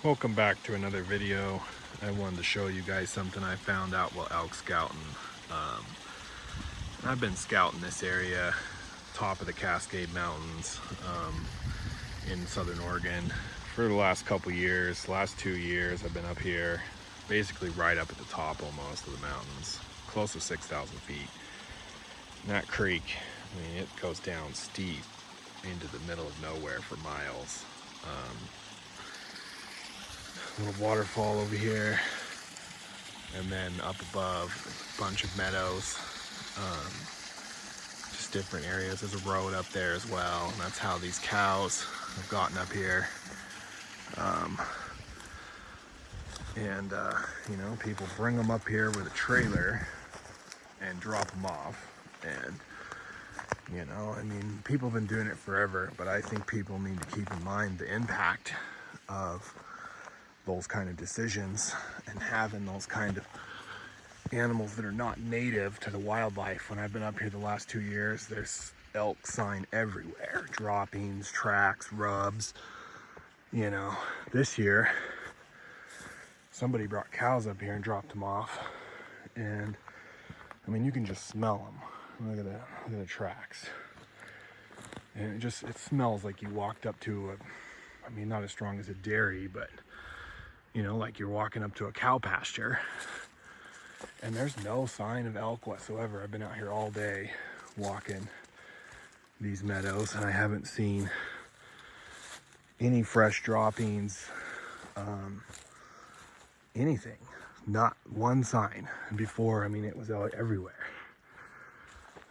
Welcome back to another video. I wanted to show you guys something I found out while elk scouting. Um, I've been scouting this area, top of the Cascade Mountains in southern Oregon for the last couple years. Last 2 years I've been up here, basically right up at the top almost of the mountains, close to 6,000 feet. And that creek, I mean, it goes down steep into the middle of nowhere for miles. Little waterfall over here, and then up above a bunch of meadows, just different areas. There's a road up there as well, and that's how these cows have gotten up here. You know, people bring them up here with a trailer and drop them off. And you know, I mean, people have been doing it forever, but I think people need to keep in mind the impact of those kind of decisions and having those kind of animals that are not native to the wildlife. When I've been up here the last 2 years, there's elk sign everywhere, droppings, tracks, rubs. You know, this year somebody brought cows up here and dropped them off, and I mean, you can just smell them. Look at the tracks, and it smells like you walked up to I mean, not as strong as a dairy, but you know, like you're walking up to a cow pasture. And there's no sign of elk whatsoever. I've been out here all day walking these meadows, and I haven't seen any fresh droppings, anything. Not one sign. Before, I mean, it was out everywhere.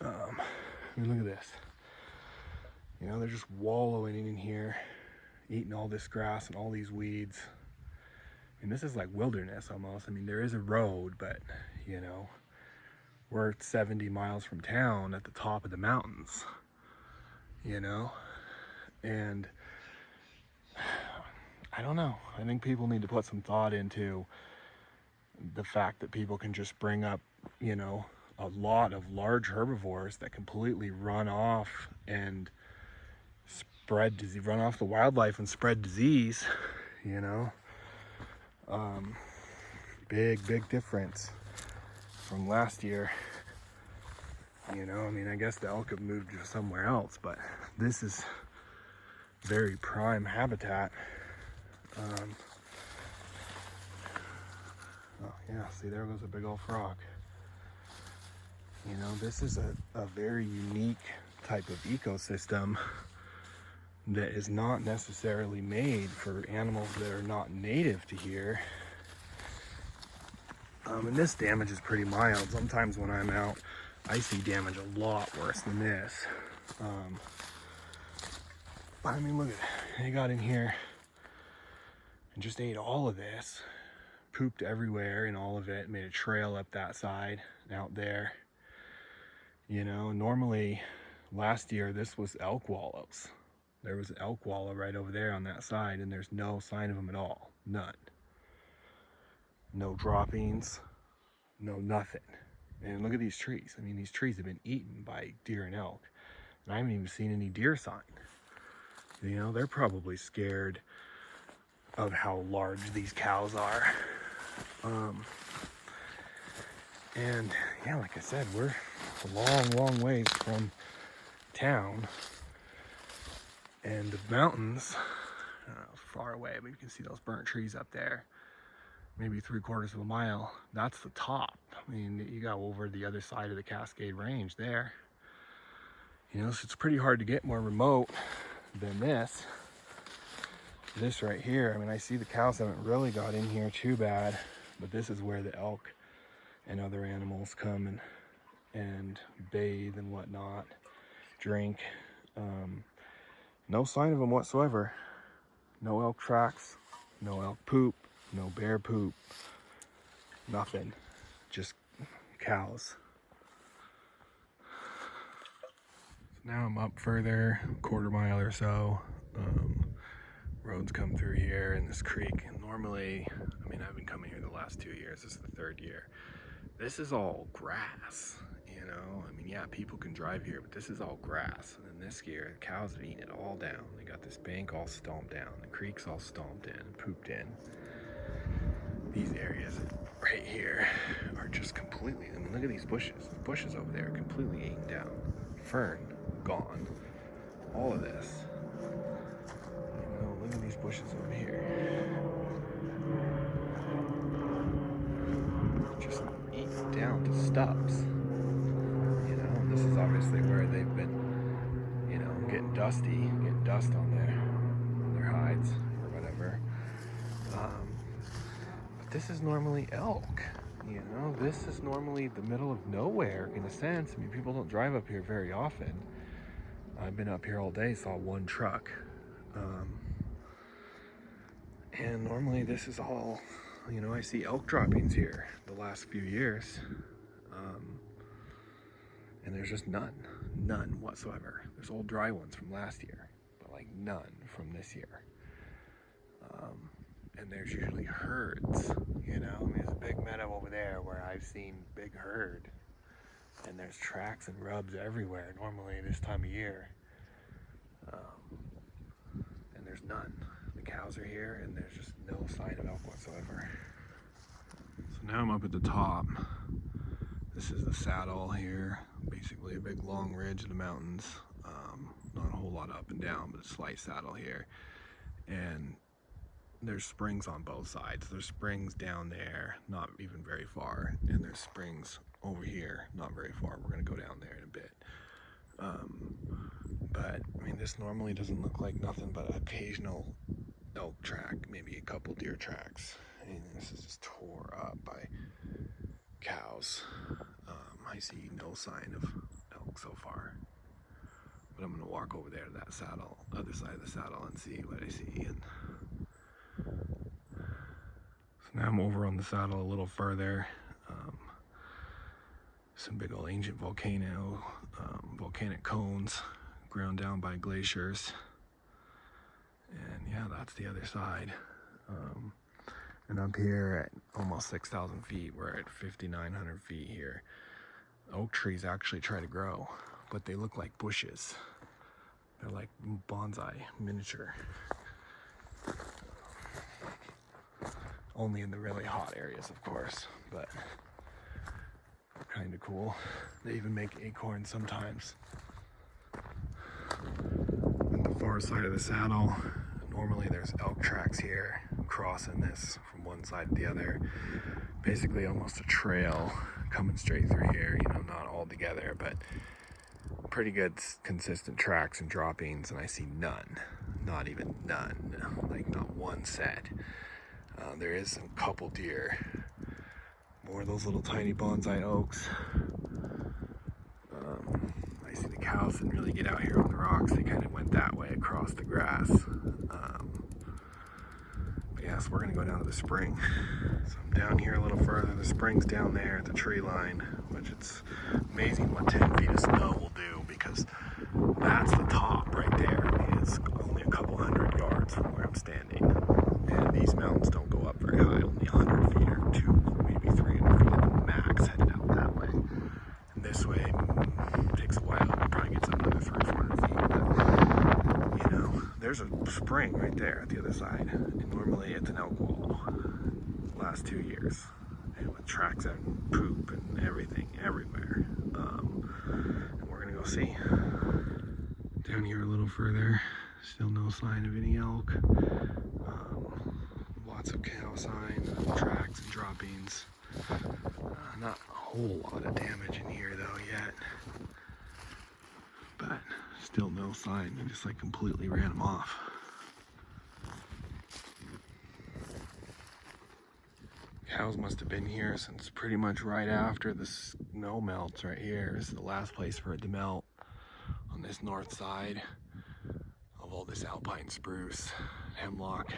I mean, look at this. You know, they're just wallowing in here, eating all this grass and all these weeds. And this is like wilderness almost. I mean, there is a road, but you know, we're 70 miles from town at the top of the mountains, you know, and I don't know. I think people need to put some thought into the fact that people can just bring up, you know, a lot of large herbivores that completely run off and spread disease, run off the wildlife and spread disease, you know. Big difference from last year. You know, I mean, I guess the elk have moved somewhere else, but this is very prime habitat. Oh yeah, see, there goes a big old frog. You know, this is a very unique type of ecosystem that is not necessarily made for animals that are not native to here. And this damage is pretty mild. Sometimes when I'm out, I see damage a lot worse than this. But I mean, look at it. They got in here and just ate all of this, pooped everywhere in all of it, made a trail up that side and out there. You know, normally last year this was elk wallows. There was an elk wallow right over there on that side, and there's no sign of them at all. None. No droppings, no nothing. And look at these trees. I mean, these trees have been eaten by deer and elk, and I haven't even seen any deer sign. You know, they're probably scared of how large these cows are. And yeah, like I said, we're a long ways from town. And the mountains, far away, but you can see those burnt trees up there, maybe 3/4 of a mile. That's the top. I mean, you got over the other side of the Cascade Range there. You know, so it's pretty hard to get more remote than this. This right here, I mean, I see the cows haven't really got in here too bad, but this is where the elk and other animals come and bathe and whatnot, drink. No sign of them whatsoever. No elk tracks, no elk poop, no bear poop, nothing. Just cows. So now I'm up further, 1/4 mile or so. Roads come through here in this creek. And normally, I mean, I've been coming here the last 2 years. This is the 3rd year. this is all grass, you know? I mean, yeah, people can drive here, but this is all grass. And then this year, the cows have eaten it all down. They got this bank all stomped down, the creek's all stomped in, pooped in. These areas right here are just completely, I mean, look at these bushes. The bushes over there are completely eaten down. Fern, gone. All of this. You know, look at these bushes over here. Just eaten down to stubs. You know, this is obviously where they've been, you know, getting dust on their hides or whatever. But this is normally elk. You know, this is normally the middle of nowhere in a sense. I mean, people don't drive up here very often. I've been up here all day, saw one truck. And normally this is all, you know, I see elk droppings here the last few years. And there's just none whatsoever. There's old dry ones from last year, but like none from this year. And there's usually herds, you know. I mean, there's a big meadow over there where I've seen big herd, and there's tracks and rubs everywhere normally this time of year. And there's none. The cows are here, and there's just no sign of elk whatsoever. So now I'm up at the top. This is the saddle here, basically a big long ridge of the mountains. Not a whole lot up and down, but a slight saddle here. And there's springs on both sides. There's springs down there, not even very far, and there's springs over here, not very far. We're gonna go down there in a bit. But I mean, this normally doesn't look like nothing but an occasional elk track, maybe a couple deer tracks. I mean, this is just tore up by cows. I see no sign of elk so far. But I'm gonna walk over there to that saddle, other side of the saddle, and see what I see. And so now I'm over on the saddle a little further. Some big old ancient volcanic cones ground down by glaciers. And yeah, that's the other side. And up here at almost 6,000 feet, we're at 5,900 feet here. Oak trees actually try to grow, but they look like bushes. They're like bonsai, miniature. Only in the really hot areas, of course, but kind of cool. They even make acorns sometimes. At the far side of the saddle, normally there's elk tracks here, crossing this from one side to the other. Basically almost a trail coming straight through here, you know, not all together, but pretty good consistent tracks and droppings, and I see none, not even none, like not one set. There is a couple deer, more of those little tiny bonsai oaks. I see the cows didn't really get out here on the rocks, they kind of went that way across the grass. But yeah, so we're gonna go down to the spring. So I'm down here a little further, the spring's down there at the tree line, which it's amazing what 10 feet of snow will do, because that's the top right there. I mean, it's only a couple hundred yards from where I'm standing. And these mountains don't go up very high, only 100 feet or maybe 300 feet at the max headed out that way. And this way, it takes a while, it probably gets up another 300-400 feet. But, you know, there's a spring right there at the other side. And normally it's an elk wall. Last 2 years. And with tracks and poop and everything everywhere. And we're gonna go see. Down here a little further, still no sign of any elk. Lots of cow signs, tracks and droppings. Not a whole lot of damage in here though yet. But still no sign, they just like completely ran them off. Cows must have been here since pretty much right after the snow melts right here. This is the last place for it to melt on this north side of all this alpine spruce, hemlock.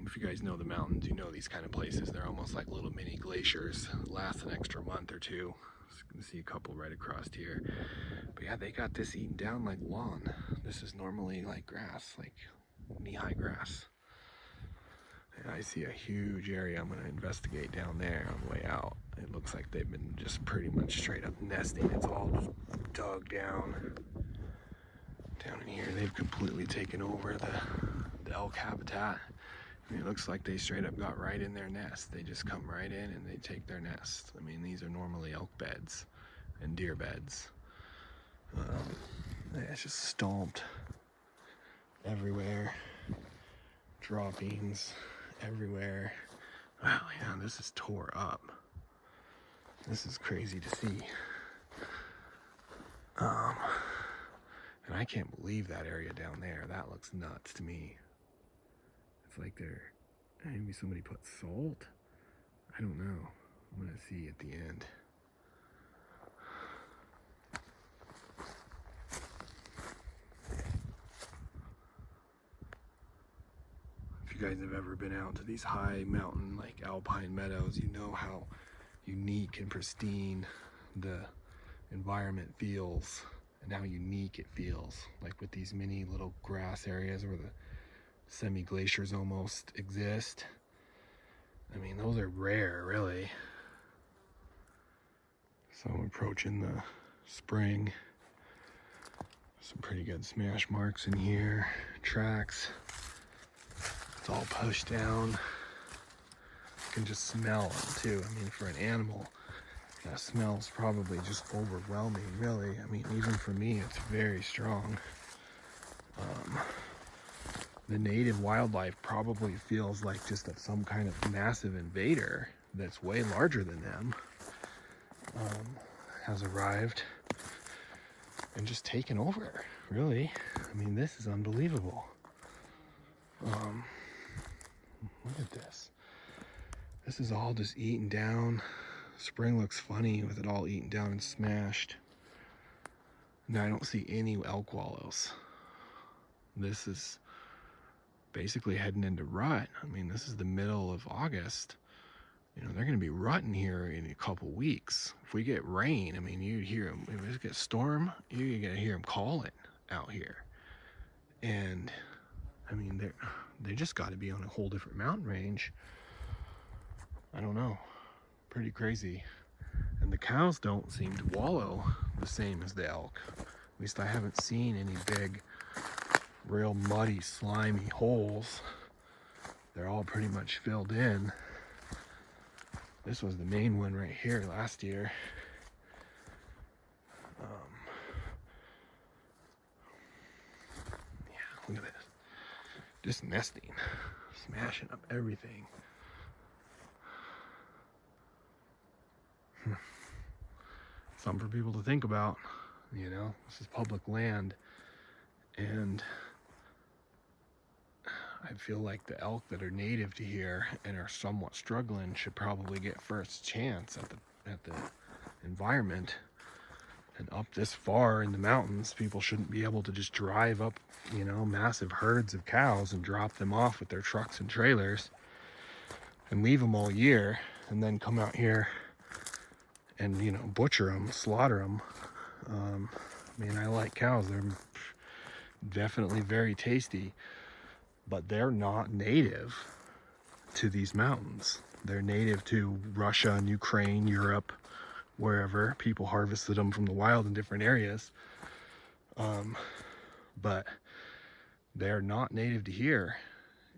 If you guys know the mountains, you know these kind of places. They're almost like little mini glaciers. Last an extra month or two. So you can see a couple right across here. But yeah, they got this eaten down like lawn. This is normally like grass, like knee-high grass. I see a huge area I'm going to investigate down there on the way out. It looks like they've been just pretty much straight up nesting. It's all just dug down in here. They've completely taken over the elk habitat. I mean, it looks like they straight up got right in their nest. They just come right in and they take their nest. I mean, these are normally elk beds and deer beds. Yeah, it's just stomped everywhere. Droppings everywhere. Wow, yeah, this is tore up. This is crazy to see. And I can't believe that area down there. That looks nuts to me. It's like maybe somebody put salt. I don't know. I'm gonna see at the end. If you guys have ever been out to these high mountain, like alpine meadows, you know how unique and pristine the environment feels and how unique it feels, like with these mini little grass areas where the semi-glaciers almost exist. I mean, those are rare, really. So I'm approaching the spring. Some pretty good smash marks in here, tracks. It's all pushed down. You can just smell them too. I mean, for an animal, that smell's probably just overwhelming, really. I mean, even for me, it's very strong. The native wildlife probably feels like just some kind of massive invader that's way larger than them has arrived and just taken over, really. I mean, this is unbelievable. Look at this. This is all just eaten down. Spring looks funny with it all eaten down and smashed. Now I don't see any elk wallows. This is basically heading into rut. I mean, this is the middle of August. You know, they're going to be rutting here in a couple weeks. If we get rain, I mean, you hear them. If we get a storm, you're going to hear them calling out here. And I mean, they just got to be on a whole different mountain range. I don't know. Pretty crazy. And the cows don't seem to wallow the same as the elk. At least I haven't seen any big, real muddy, slimy holes. They're all pretty much filled in. This was the main one right here last year. Yeah, look at this. Just nesting, smashing up everything. Something for people to think about. You know, this is public land, and I feel like the elk that are native to here and are somewhat struggling should probably get first chance at the environment. And up this far in the mountains, people shouldn't be able to just drive up, you know, massive herds of cows and drop them off with their trucks and trailers and leave them all year and then come out here and, you know, butcher them, slaughter them. I mean, I like cows. They're definitely very tasty, but they're not native to these mountains. They're native to Russia and Ukraine, Europe, wherever. People harvested them from the wild in different areas. But they're not native to here,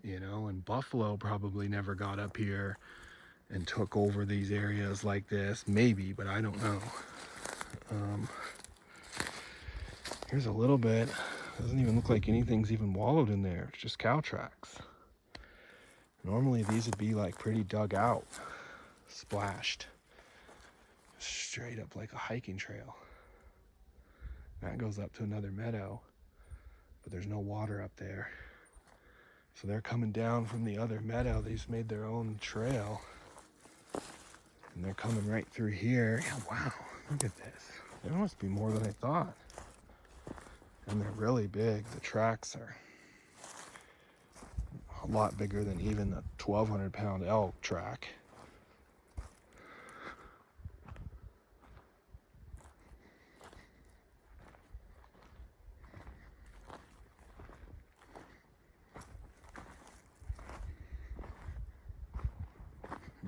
you know, and buffalo probably never got up here and took over these areas like this. Maybe, but I don't know. Here's a little bit. Doesn't even look like anything's even wallowed in there. It's just cow tracks. Normally these would be like pretty dug out, splashed. Straight up like a hiking trail. That goes up to another meadow, but there's no water up there. So they're coming down from the other meadow. They just made their own trail. And they're coming right through here. Yeah, wow, look at this. There must be more than I thought. And they're really big. The tracks are a lot bigger than even a 1,200-pound elk track.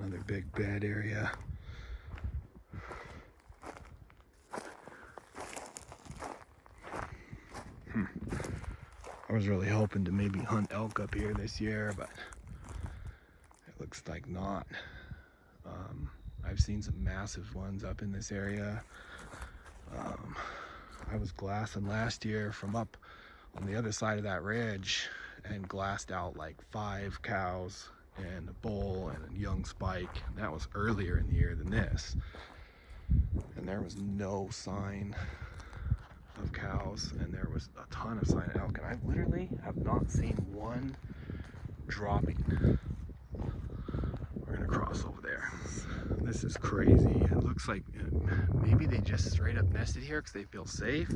Another big bed area. I was really hoping to maybe hunt elk up here this year, but it looks like not. I've seen some massive ones up in this area. I was glassing last year from up on the other side of that ridge and glassed out like 5 cows and a bull and a young spike. And that was earlier in the year than this. And there was no sign of cows, and there was a ton of sign of elk, and I literally have not seen one dropping. We're gonna cross over there. This is crazy. It looks like maybe they just straight up nested here because they feel safe,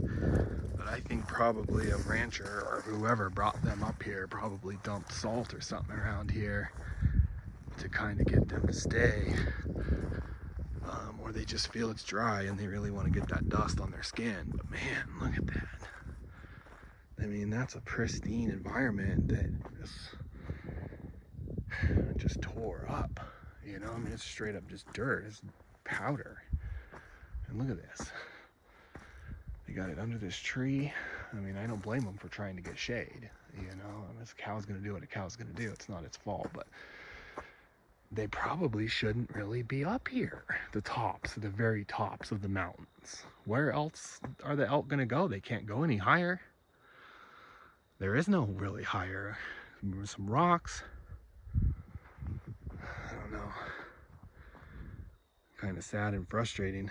but I think probably a rancher or whoever brought them up here probably dumped salt or something around here to kind of get them to stay. Or they just feel it's dry and they really want to get that dust on their skin. But man, look at that. I mean, that's a pristine environment that just tore up. You know, I mean, it's straight up just dirt. It's powder. And look at this. They got it under this tree. I mean, I don't blame them for trying to get shade. You know, this cow's going to do what a cow's going to do. It's not its fault, but they probably shouldn't really be up here. The very tops of the mountains. Where else are the elk gonna go? They can't go any higher. There is no really higher. There's some rocks. I don't know. Kind of sad and frustrating,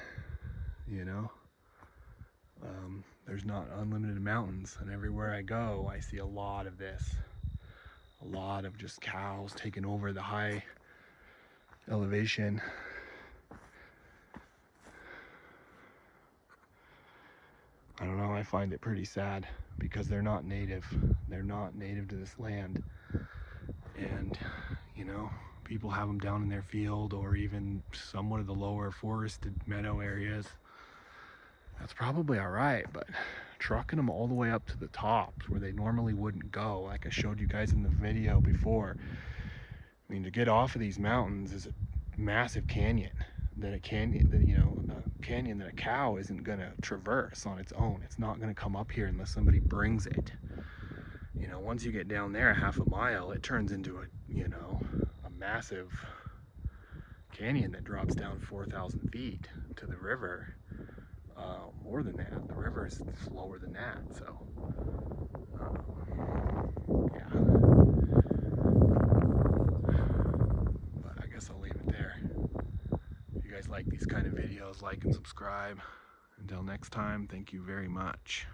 you know. There's not unlimited mountains, and everywhere I go, I see a lot of this. A lot of just cows taking over the high elevation. I don't know, I find it pretty sad because they're not native. They're not native to this land. And, you know, people have them down in their field or even somewhat of the lower forested meadow areas. That's probably all right, but trucking them all the way up to the tops where they normally wouldn't go, like I showed you guys in the video before. I mean, to get off of these mountains is a massive canyon that a canyon that a cow isn't gonna traverse on its own. It's not gonna come up here unless somebody brings it. You know, once you get down there 1/2 mile, it turns into a massive canyon that drops down 4,000 feet to the river. More than that, the river is lower than that. So, yeah. I'll leave it there. If you guys like these kind of videos, like and subscribe. Until next time, thank you very much.